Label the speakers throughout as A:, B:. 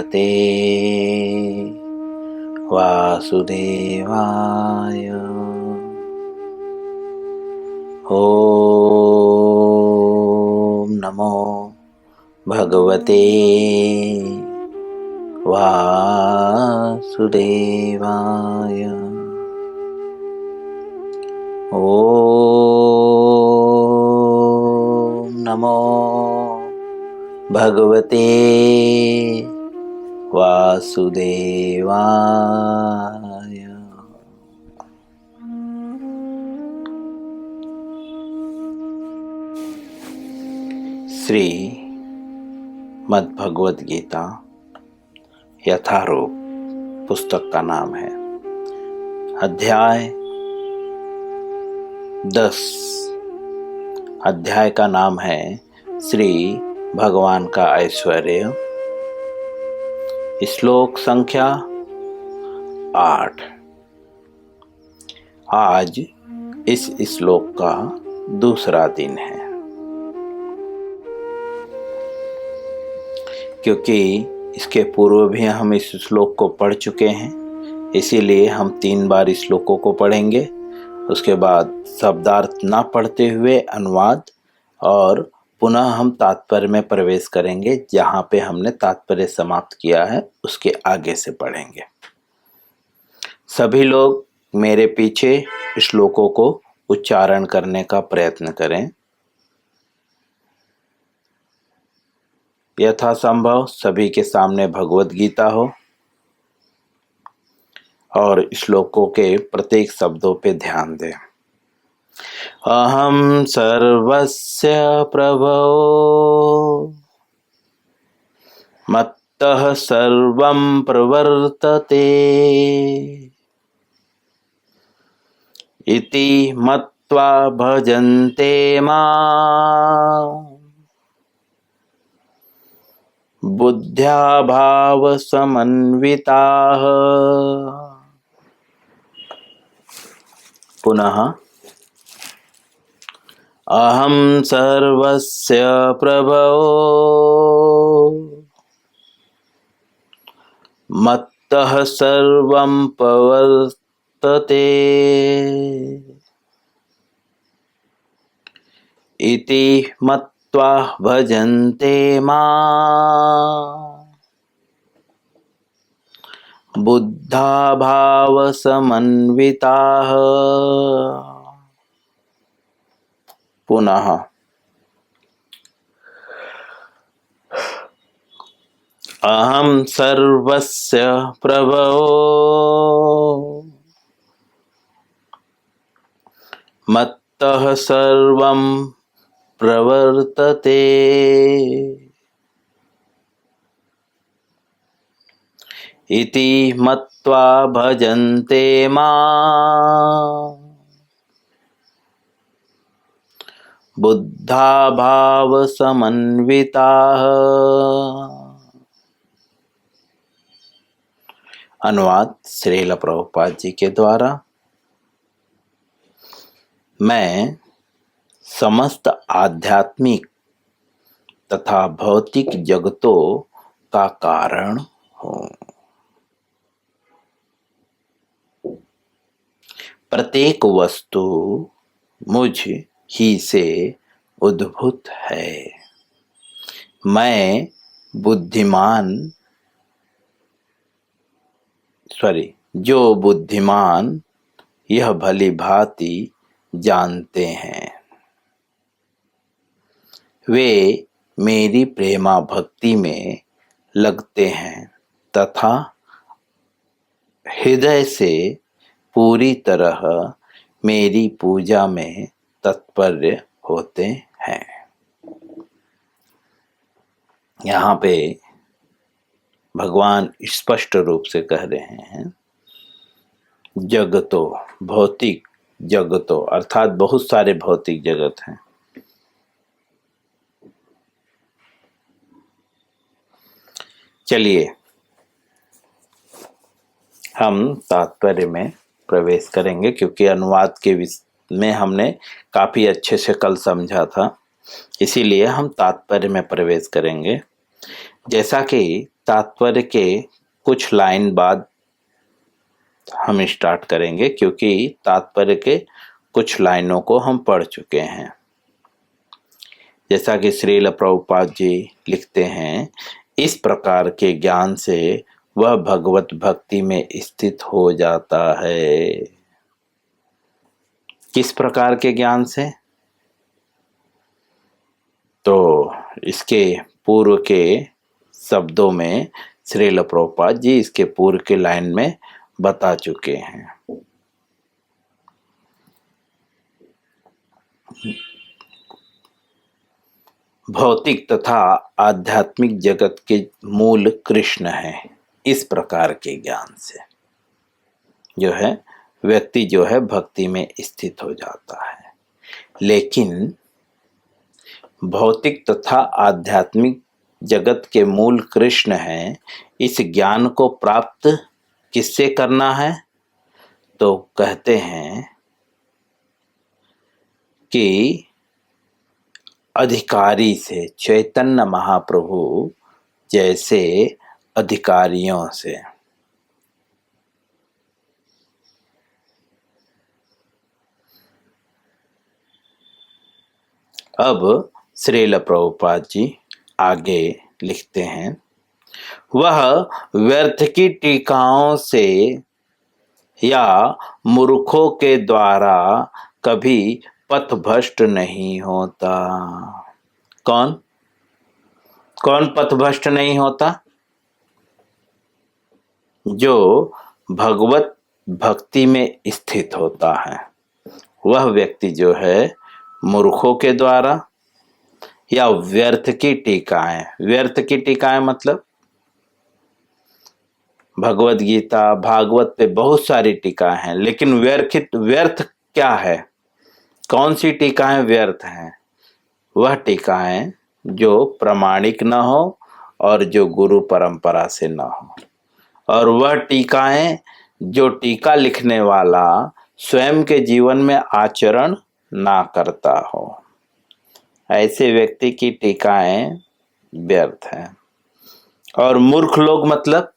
A: भगवते वासुदेवाय। ओम नमो भगवते वासुदेवाय। ओम नमो भगवते वासुदेवाय। श्री मद्भगवत गीता यथारूप पुस्तक का नाम है। अध्याय 10। अध्याय का नाम है श्री भगवान का ऐश्वर्य। श्लोक संख्या 8। आज इस श्लोक का दूसरा दिन है, क्योंकि इसके पूर्व भी हम इस श्लोक को पढ़ चुके हैं, इसीलिए हम 3 बार इस श्लोकों को पढ़ेंगे। उसके बाद शब्दार्थ ना पढ़ते हुए अनुवाद और पुनः हम तात्पर्य में प्रवेश करेंगे। जहाँ पे हमने तात्पर्य समाप्त किया है उसके आगे से पढ़ेंगे। सभी लोग मेरे पीछे श्लोकों को उच्चारण करने का प्रयत्न करें। यथासंभव सभी के सामने भगवत गीता हो और श्लोकों के प्रत्येक शब्दों पे ध्यान दें। अहम सर्वस्य प्रभो मत्तः सर्वं प्रवर्तते इति मत्वा भजन्ते मां बुद्ध्या भाव समन्विताः। पुनः अहम सर्वस्य प्रभो मत्तः सर्वं प्रवर्तते इति मत्वा भजन्ते मां बुद्धा भाव समन्विताः। पुनः अहम सर्वस्य प्रभो मत्तः सर्वं प्रवर्तते इति मत्वा भजन्ते मां बुद्धा भाव समन्विताः। अनुवाद श्रील प्रभुपाद जी के द्वारा। मैं समस्त आध्यात्मिक तथा भौतिक जगतों का कारण हूँ। प्रत्येक वस्तु मुझ ही से उद्भूत है। मैं जो बुद्धिमान यह भली भांति जानते हैं, वे मेरी प्रेमा भक्ति में लगते हैं तथा हृदय से पूरी तरह मेरी पूजा में तत्पर होते हैं। यहाँ पे भगवान स्पष्ट रूप से कह रहे हैं, जगतों, भौतिक जगतों अर्थात बहुत सारे भौतिक जगत हैं। चलिए हम तात्पर्य में प्रवेश करेंगे, क्योंकि अनुवाद के में हमने काफी अच्छे से कल समझा था, इसीलिए हम तात्पर्य में प्रवेश करेंगे। जैसा कि तात्पर्य के कुछ लाइन बाद हम स्टार्ट करेंगे, क्योंकि तात्पर्य के कुछ लाइनों को हम पढ़ चुके हैं। जैसा कि श्रील प्रभुपाद जी लिखते हैं, इस प्रकार के ज्ञान से वह भगवत भक्ति में स्थित हो जाता है। किस प्रकार के ज्ञान से? तो इसके पूर्व के शब्दों में श्रील प्रभुपाद जी इसके पूर्व के लाइन में बता चुके हैं। भौतिक तथा आध्यात्मिक जगत के मूल कृष्ण हैं। इस प्रकार के ज्ञान से जो है व्यक्ति जो है भक्ति में स्थित हो जाता है। लेकिन भौतिक तथा आध्यात्मिक जगत के मूल कृष्ण हैं, इस ज्ञान को प्राप्त किससे करना है? तो कहते हैं कि अधिकारी से, चैतन्य महाप्रभु जैसे अधिकारियों से। अब श्रील प्रभुपाद जी आगे लिखते हैं, वह व्यर्थ की टीकाओं से या मूर्खों के द्वारा कभी पथभ्रष्ट नहीं होता। कौन कौन पथभ्रष्ट नहीं होता? जो भगवत भक्ति में स्थित होता है वह व्यक्ति जो है मूर्खों के द्वारा या व्यर्थ की टीकाएं, व्यर्थ की टीकाएं मतलब भगवत गीता भागवत पे बहुत सारी टीकाएं हैं, लेकिन व्यर्थ क्या है? कौन सी टीकाएं व्यर्थ हैं? वह टीकाएं जो प्रमाणिक न हो और जो गुरु परंपरा से न हो, और वह टीकाएं जो टीका लिखने वाला स्वयं के जीवन में आचरण ना करता हो, ऐसे व्यक्ति की टीकाएं व्यर्थ हैं। और मूर्ख लोग मतलब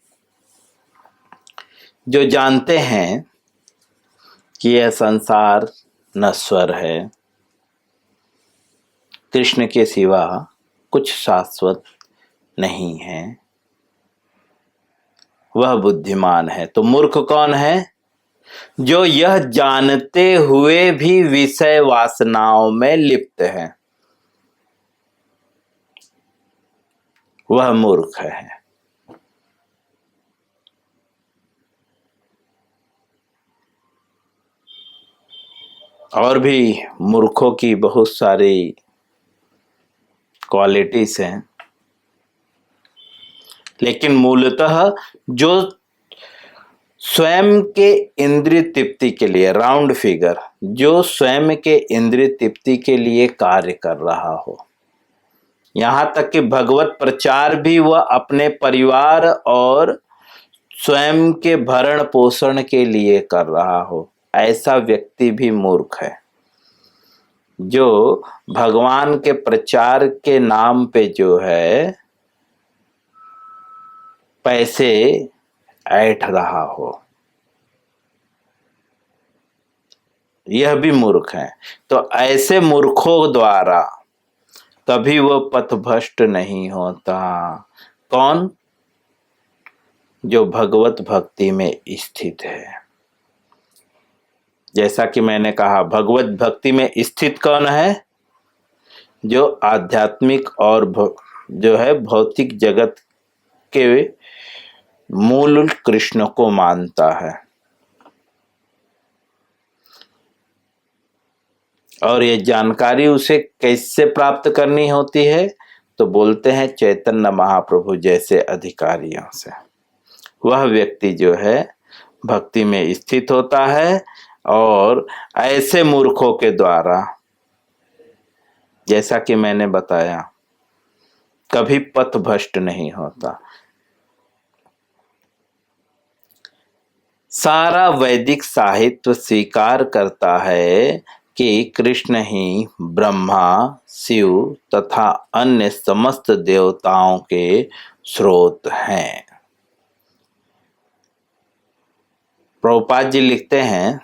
A: जो जानते हैं कि यह संसार नश्वर है, कृष्ण के सिवा कुछ शाश्वत नहीं है, वह बुद्धिमान है। तो मूर्ख कौन है? जो यह जानते हुए भी विषय वासनाओं में लिप्त है, वह मूर्ख है। और भी मूर्खों की बहुत सारी क्वालिटीज हैं, लेकिन मूलतः जो स्वयं के इंद्रिय तृप्ति के लिए, राउंड फिगर, जो स्वयं के इंद्रिय तृप्ति के लिए कार्य कर रहा हो, यहाँ तक कि भगवत प्रचार भी वह अपने परिवार और स्वयं के भरण पोषण के लिए कर रहा हो, ऐसा व्यक्ति भी मूर्ख है। जो भगवान के प्रचार के नाम पे जो है पैसे ऐंठ रहा हो, यह भी मूर्ख है। तो ऐसे मूर्खों द्वारा कभी वह पथभ्रष्ट नहीं होता। कौन? जो भगवत भक्ति में स्थित है। जैसा कि मैंने कहा, भगवत भक्ति में स्थित कौन है? जो आध्यात्मिक और जो है भौतिक जगत के मूल कृष्ण को मानता है। और ये जानकारी उसे कैसे प्राप्त करनी होती है? तो बोलते हैं चैतन्य महाप्रभु जैसे अधिकारियों से। वह व्यक्ति जो है भक्ति में स्थित होता है और ऐसे मूर्खों के द्वारा, जैसा कि मैंने बताया, कभी पथभ्रष्ट नहीं होता। सारा वैदिक साहित्य स्वीकार करता है कि कृष्ण ही ब्रह्मा, शिव तथा अन्य समस्त देवताओं के स्रोत हैं। प्रभुपाद जी लिखते हैं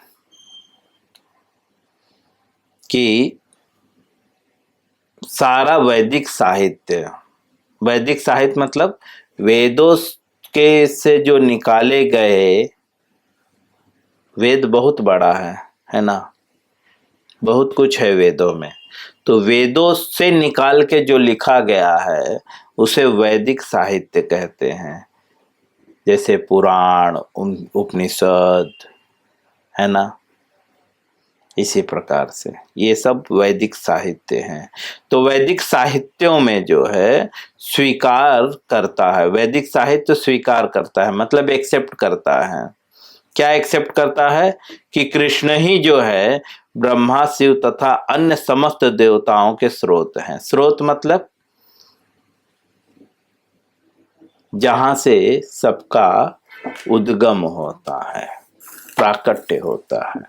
A: कि सारा वैदिक साहित्य मतलब वेदों के से जो निकाले गए, वेद बहुत बड़ा है ना, बहुत कुछ है वेदों में, तो वेदों से निकाल के जो लिखा गया है उसे वैदिक साहित्य कहते हैं। जैसे पुराण, उपनिषद, है ना, इसी प्रकार से ये सब वैदिक साहित्य हैं। तो वैदिक साहित्यों में जो है स्वीकार करता है, वैदिक साहित्य स्वीकार करता है मतलब एक्सेप्ट करता है। क्या एक्सेप्ट करता है? कि कृष्ण ही जो है ब्रह्मा, शिव तथा अन्य समस्त देवताओं के स्रोत हैं। स्रोत मतलब जहां से सबका उद्गम होता है, प्राकट्य होता है।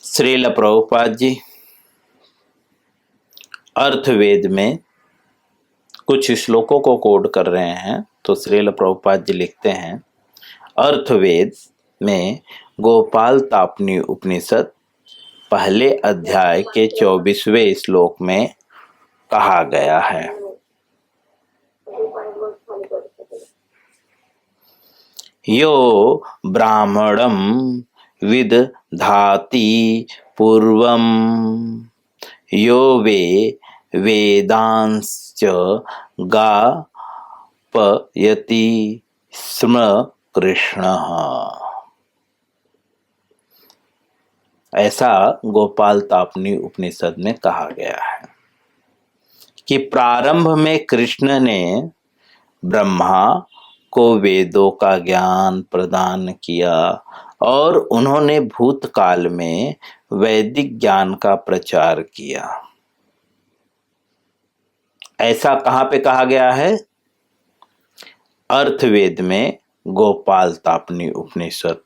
A: श्रील प्रभुपाद जी अर्थवेद में कुछ श्लोकों को कोड कर रहे हैं। तो श्रील प्रभुपाद जी लिखते हैं, अर्थवेद में गोपाल तापनी उपनिषद पहले अध्याय के 24वें श्लोक में कहा गया है, यो ब्राह्मणम विदधाति पूर्वम यो वे वेदांश्च गापयति स्म कृष्णः। ऐसा गोपाल तापनी उपनिषद में कहा गया है कि प्रारंभ में कृष्ण ने ब्रह्मा को वेदों का ज्ञान प्रदान किया और उन्होंने भूतकाल में वैदिक ज्ञान का प्रचार किया। ऐसा कहाँ पे कहा गया है? अर्थवेद में गोपाल तापनी उपनिषद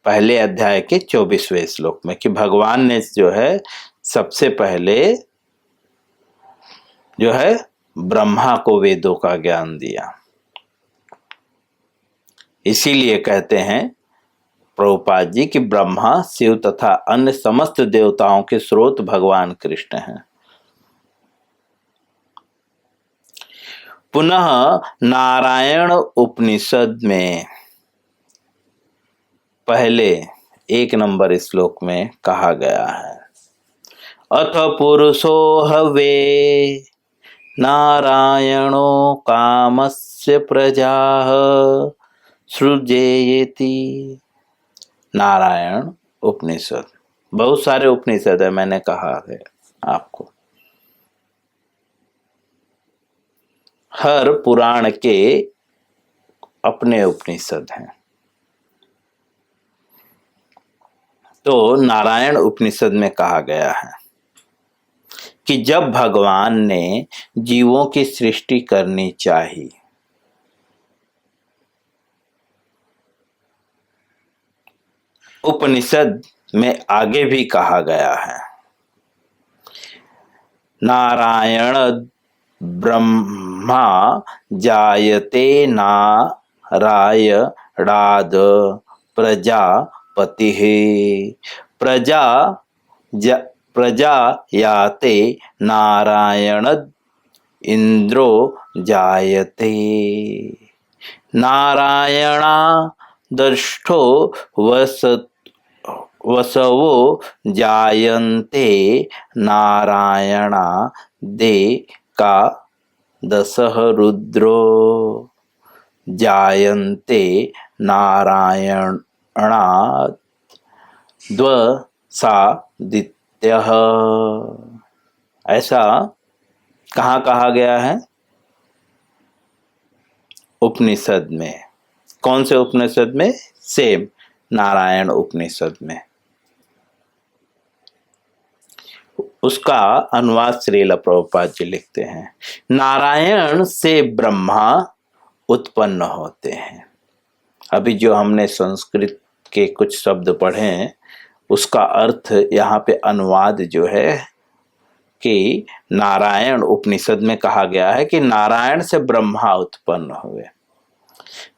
A: पहले अध्याय के 24वें श्लोक में, कि भगवान ने जो है सबसे पहले जो है ब्रह्मा को वेदों का ज्ञान दिया। इसीलिए कहते हैं प्रभुपाद जी कि ब्रह्मा, शिव तथा अन्य समस्त देवताओं के स्रोत भगवान कृष्ण हैं। पुनः नारायण उपनिषद में पहले 1 नंबर श्लोक में कहा गया है, अथ पुरुषो हवे नारायणो कामस्य प्रजाः सृजेयति। नारायण उपनिषद, बहुत सारे उपनिषद है, मैंने कहा है आपको। हर पुराण के अपने उपनिषद हैं। तो नारायण उपनिषद में कहा गया है कि जब भगवान ने जीवों की सृष्टि करनी चाहिए, उपनिषद में आगे भी कहा गया है, नारायण ब्रह्मा जायते नारायणाद प्रजापतिः प्रजायाते नारायणाद इंद्रो जायते। नारायणादष्टो वसवो जायन्ते नारायणादेकादशः रुद्रो जायन्ते नारायणाद्वसादित्यः। ऐसा कहाँ कहा गया है? उपनिषद में। कौन से उपनिषद में? सेम नारायण उपनिषद में। उसका अनुवाद श्रील प्रभुपाद जी लिखते हैं, नारायण से ब्रह्मा उत्पन्न होते हैं। अभी जो हमने संस्कृत के कुछ शब्द पढ़े हैं उसका अर्थ यहाँ पे अनुवाद जो है कि नारायण उपनिषद में कहा गया है कि नारायण से ब्रह्मा उत्पन्न हुए,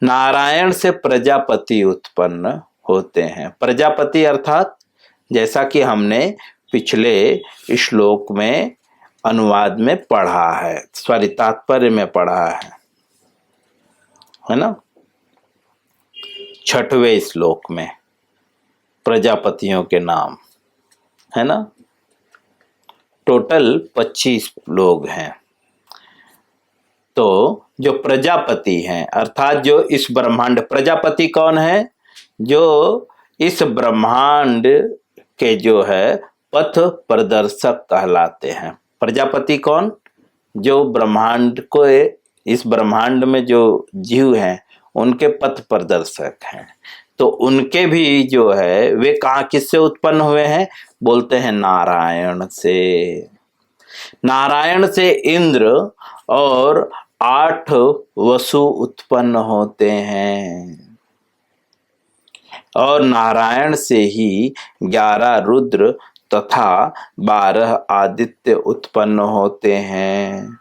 A: नारायण से प्रजापति उत्पन्न होते हैं। प्रजापति अर्थात जैसा कि हमने पिछले श्लोक में अनुवाद में पढ़ा है, सॉरी तात्पर्य में पढ़ा है ना, 6वें श्लोक में प्रजापतियों के नाम है ना। टोटल 25 लोग हैं। तो जो प्रजापति हैं अर्थात जो इस ब्रह्मांड, प्रजापति कौन है? जो इस ब्रह्मांड के जो है पथ प्रदर्शक कहलाते हैं। प्रजापति कौन? जो ब्रह्मांड को, इस ब्रह्मांड में जो जीव हैं उनके पथ प्रदर्शक हैं। तो उनके भी जो है वे कहाँ किससे उत्पन्न हुए हैं? बोलते हैं नारायण से। नारायण से इंद्र और 8 वसु उत्पन्न होते हैं और नारायण से ही 11 रुद्र तथा 12 आदित्य उत्पन्न होते हैं।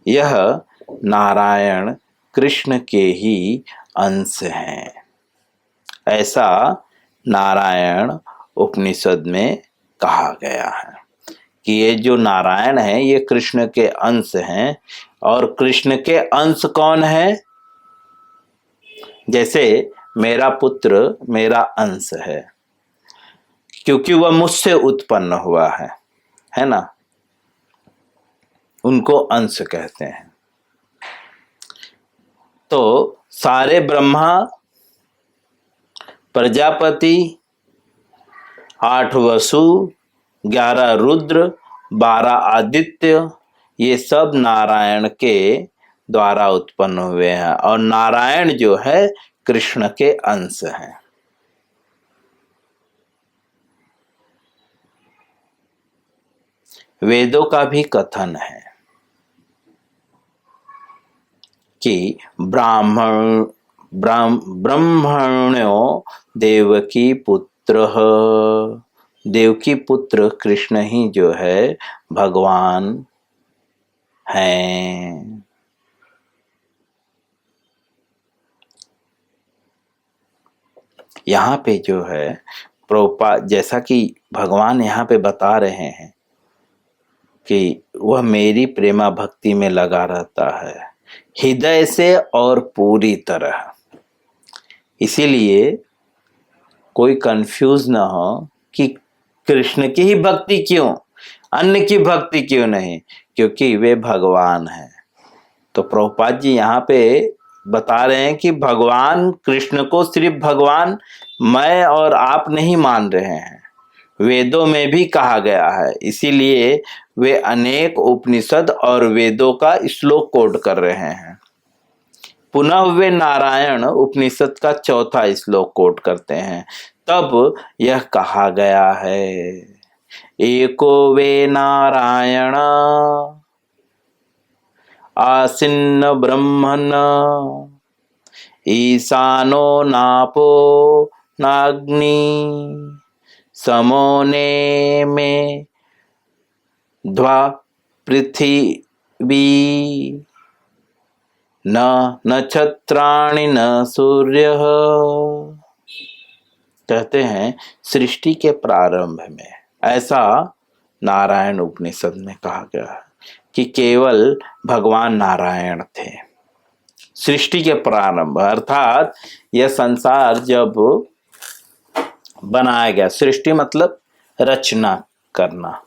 A: यह नारायण कृष्ण के ही अंश हैं, ऐसा नारायण उपनिषद में कहा गया है कि ये जो नारायण है ये कृष्ण के अंश हैं। और कृष्ण के अंश कौन है? जैसे मेरा पुत्र मेरा अंश है, क्योंकि वह मुझसे उत्पन्न हुआ है ना, उनको अंश कहते हैं। तो सारे ब्रह्मा, प्रजापति, 8 वसु, 11 रुद्र, 12 आदित्य, ये सब नारायण के द्वारा उत्पन्न हुए हैं और नारायण जो है कृष्ण के अंश हैं। वेदों का भी कथन है कि ब्रह्मण्यो देवकी पुत्र, देवकी पुत्र कृष्ण ही जो है भगवान हैं। यहाँ पे जो है प्रभुपाद, जैसा कि भगवान यहाँ पे बता रहे हैं कि वह मेरी प्रेमा भक्ति में लगा रहता है हृदय से और पूरी तरह। इसीलिए कोई कंफ्यूज ना हो कि कृष्ण की ही भक्ति क्यों, अन्य की भक्ति क्यों नहीं, क्योंकि वे भगवान हैं। तो प्रभुपाद जी यहाँ पे बता रहे हैं कि भगवान कृष्ण को सिर्फ भगवान मैं और आप नहीं मान रहे हैं, वेदों में भी कहा गया है। इसीलिए वे अनेक उपनिषद और वेदों का श्लोक कोट कर रहे हैं। पुनः वे नारायण उपनिषद का 4था श्लोक कोट करते हैं। तब यह कहा गया है, एको वे नारायण आसीन्न ब्रह्मन् ईशानो नापो नाग्नि समोने में ध्वा पृथ्वी न नक्षत्राणि न सूर्य। कहते हैं सृष्टि के प्रारंभ में ऐसा नारायण उपनिषद में कहा गया है कि केवल भगवान नारायण थे। सृष्टि के प्रारंभ अर्थात यह संसार जब बनाया गया, सृष्टि मतलब रचना करना,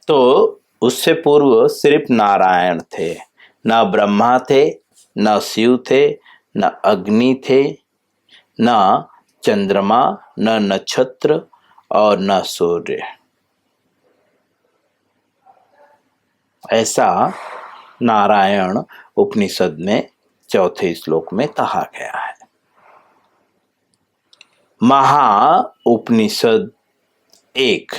A: तो उससे पूर्व सिर्फ नारायण थे। न ब्रह्मा थे, न शिव थे, न अग्नि थे, न चंद्रमा, न नक्षत्र और न सूर्य। ऐसा नारायण उपनिषद में 4थे श्लोक में कहा गया है। महा उपनिषद 1।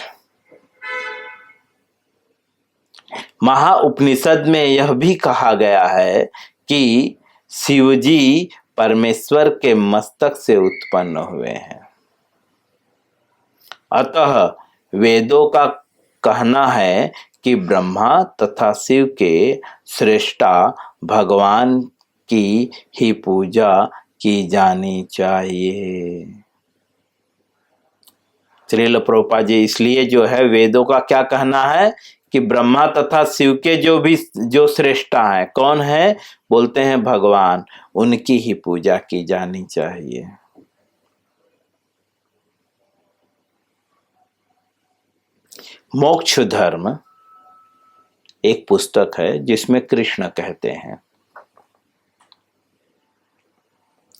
A: महा उपनिषद में यह भी कहा गया है कि शिवजी परमेश्वर के मस्तक से उत्पन्न हुए हैं। अतः वेदों का कहना है कि ब्रह्मा तथा शिव के श्रेष्ठा भगवान की ही पूजा की जानी चाहिए। श्रील प्रभुपाद जी इसलिए जो है वेदों का क्या कहना है कि ब्रह्मा तथा शिव के जो श्रेष्ठा है, कौन है? बोलते हैं भगवान, उनकी ही पूजा की जानी चाहिए। मोक्ष धर्म एक पुस्तक है जिसमें कृष्ण कहते हैं,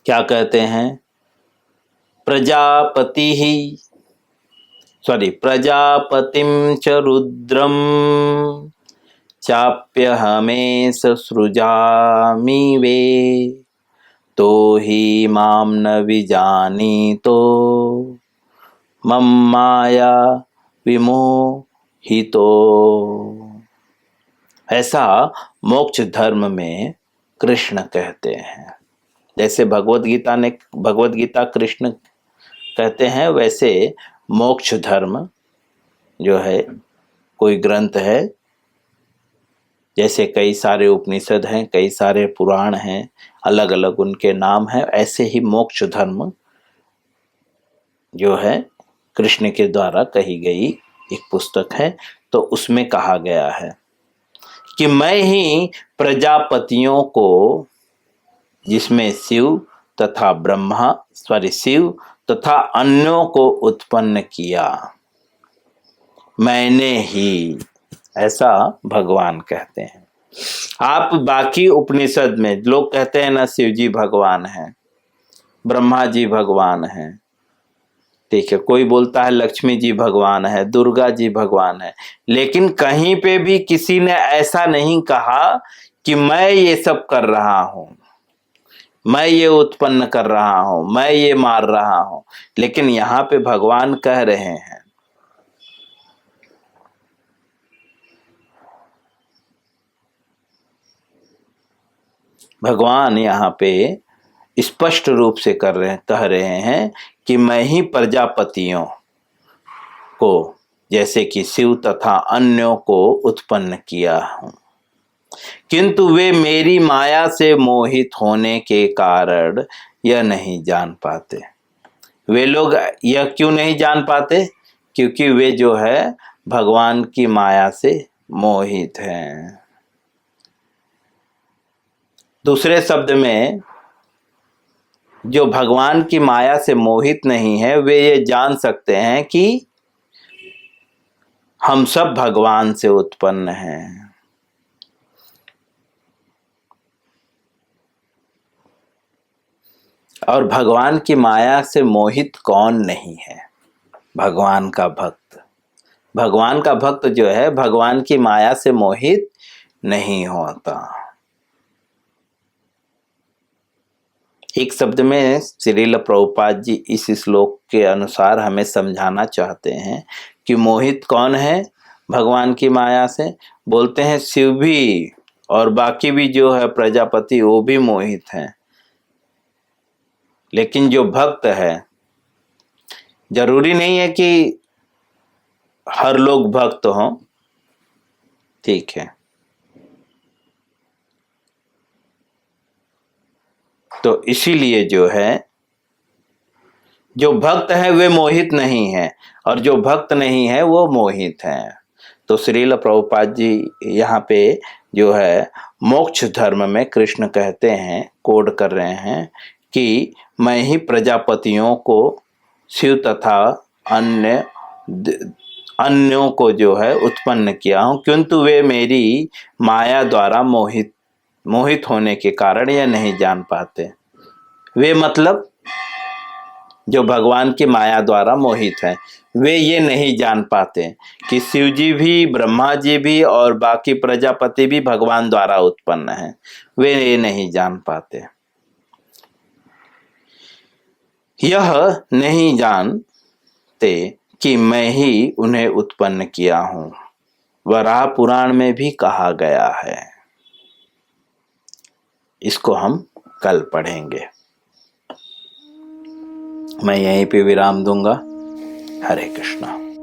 A: क्या कहते हैं? प्रजापतिम च रुद्रम चाप्यहमेष सृजामि वे, तो ही माम न विजानीतो मम माया विमोहितो। ऐसा मोक्ष धर्म में कृष्ण कहते हैं। जैसे भगवत गीता कृष्ण कहते हैं, वैसे मोक्ष धर्म जो है कोई ग्रंथ है। जैसे कई सारे उपनिषद हैं, कई सारे पुराण हैं, अलग अलग उनके नाम हैं, ऐसे ही मोक्ष धर्म जो है कृष्ण के द्वारा कही गई एक पुस्तक है। तो उसमें कहा गया है कि मैं ही प्रजापतियों को, जिसमें शिव तथा अन्यों को उत्पन्न किया, मैंने ही, ऐसा भगवान कहते हैं। आप बाकी उपनिषद में लोग कहते हैं ना शिव जी भगवान हैं, ब्रह्मा जी भगवान हैं, ठीक है, कोई बोलता है लक्ष्मी जी भगवान है, दुर्गा जी भगवान है, लेकिन कहीं पे भी किसी ने ऐसा नहीं कहा कि मैं ये सब कर रहा हूं, मैं ये उत्पन्न कर रहा हूं, मैं ये मार रहा हूं। लेकिन यहां पे भगवान कह रहे हैं, भगवान यहाँ पे स्पष्ट रूप से कह रहे हैं कि मैं ही प्रजापतियों को, जैसे कि शिव तथा अन्यों को उत्पन्न किया हूं, किंतु वे मेरी माया से मोहित होने के कारण यह नहीं जान पाते। वे लोग यह क्यों नहीं जान पाते? क्योंकि वे जो है भगवान की माया से मोहित हैं। दूसरे शब्द में, जो भगवान की माया से मोहित नहीं है, वे ये जान सकते हैं कि हम सब भगवान से उत्पन्न हैं। और भगवान की माया से मोहित कौन नहीं है? भगवान का भक्त। भगवान का भक्त जो है भगवान की माया से मोहित नहीं होता। एक शब्द में श्रील प्रभुपाद जी इस श्लोक के अनुसार हमें समझाना चाहते हैं कि मोहित कौन है भगवान की माया से। बोलते हैं शिव भी और बाकी भी जो है प्रजापति, वो भी मोहित हैं। लेकिन जो भक्त है, जरूरी नहीं है कि हर लोग भक्त हों, ठीक है, तो इसीलिए जो है जो भक्त है वे मोहित नहीं है, और जो भक्त नहीं है वो मोहित है। तो श्रील प्रभुपाद जी यहाँ पे जो है मोक्ष धर्म में कृष्ण कहते हैं, कोड कर रहे हैं कि मैं ही प्रजापतियों को, शिव तथा अन्यों को जो है उत्पन्न किया हूं, किंतु वे मेरी माया द्वारा मोहित होने के कारण यह नहीं जान पाते। वे मतलब जो भगवान की माया द्वारा मोहित हैं, वे ये नहीं जान पाते कि शिव जी भी, ब्रह्मा जी भी और बाकी प्रजापति भी भगवान द्वारा उत्पन्न हैं। वे ये नहीं जान पाते। यह नहीं जानते कि मैं ही उन्हें उत्पन्न किया हूं। वराह पुराण में भी कहा गया है। इसको हम कल पढ़ेंगे। मैं यहीं पे विराम दूंगा। हरे कृष्णा।